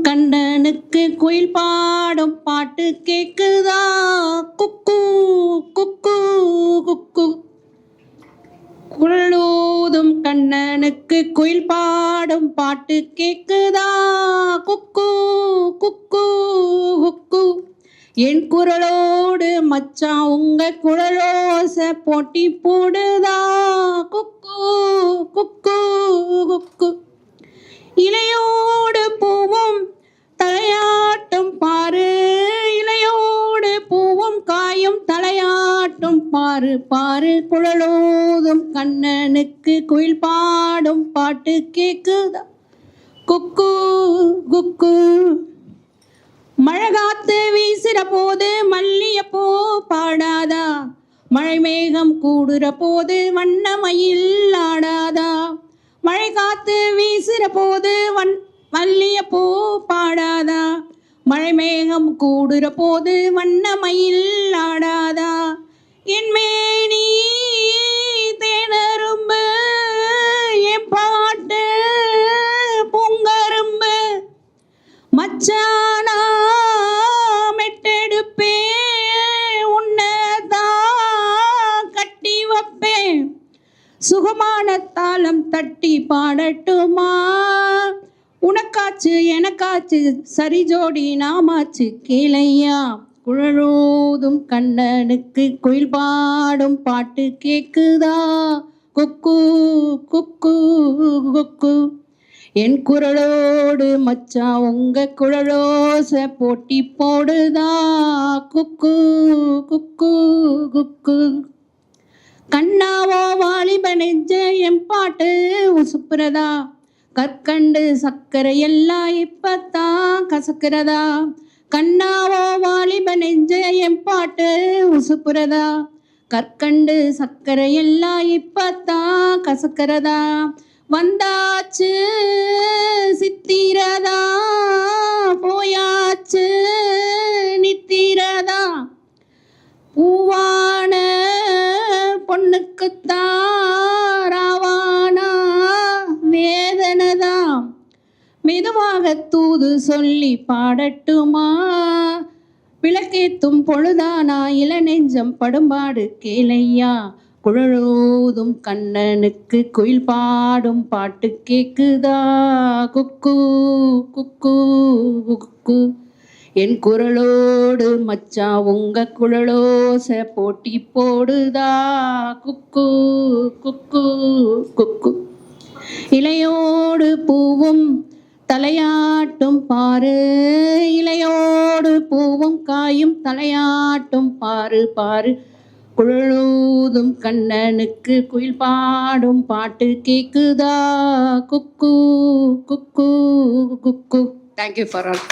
கண்ணனுக்கு குயில் பாடும் பாட்டு கேக்குதா? குக்கு குக்கு குக்கு. குழலூதும் கண்ணனுக்கு குயில் பாடும் பாட்டு கேக்குதா? குக்கு குக்கு குக்கு. என் குரலோடு மச்சான் உங்க குழலோச போட்டி போடுதா? குக்கு குக்கு குக்கு. இலையோடு பூவும் தலையாட்டும் பாரு, இலையோடு பூவும் காயும் தலையாட்டும் பாரு பாரு. குழலோதும் கண்ணனுக்கு குயில் பாடும் பாட்டு கேக்குதா? குக்கு குக்கு. மழை காத்து வீசுற போது மல்லியப்பூ பாடாதா? மழை மேகம் கூடுற போது வண்ணமயில் ஆடாதா? மழை காத்து வீசுற போது மல்லியப்பூ பாடாதா? மழை மேகம் கூடுற போது வண்ணமயில் ஆடாதா? என் மேனி தேனரும்பு, என் பாட்டு பூங்கரும்பு. மச்சானா மெட்டெடுப்பே, உன்னதான் கட்டி வைப்பேன். சுகமான தாளம் தட்டி பாடட்டுமா? உனக்காச்சு எனக்காச்சு சரி ஜோடி நாமாச்சு கேளையா. குழலூதும் கண்ணனுக்கு குயில் பாடும் பாட்டு கேக்குதா? குக்கு குக்கு குக்கு. என் குரலோடு மச்சான் உங்க குழலோச போட்டி போடுதா? குக்கு குக்கு குக்கு. கண்ணாவோ வாலிப நெஞ்ச என் பாட்டு உசுப்புறதா? கற்கண்டு சக்கரை எல்லாம் இப்பத்தான் கசக்கிறதா? கண்ணாவோ வாலிப நெஞ்ச என் பாட்டு உசுப்புறதா? கற்கண்டு சக்கரை எல்லாம் இப்பத்தான் கசக்கிறதா? வந்தாச்சு சித்திரதா, போயாச்சு நித்திரதா. பூவான பொண்ணுக்குத்தான் ராவானா வேதனதா. மெதுவாக தூது சொல்லி பாடட்டுமா? விளக்கேத்தும் பொழுதானா இளநெஞ்சம் படும்பாடு கேளையா. குழலூதும் கண்ணனுக்கு குயில் பாடும் பாட்டு கேக்குதா? குக்கு குக்கு குக்கு. என் குரலோடு மச்சான் உங்க குழலோச போட்டி போடுதா? குக்கு குக்கு குக்கு. இலையோடு பூவும் தலையாட்டும் பாரு, இலையோடு பூவும் காயும் தலையாட்டும் பாரு பாரு. குழலூதும் கண்ணனுக்கு குயில் பாடும் பாட்டு கேக்குதா? குக்கு குக்கு குக்கு. Thank you for all.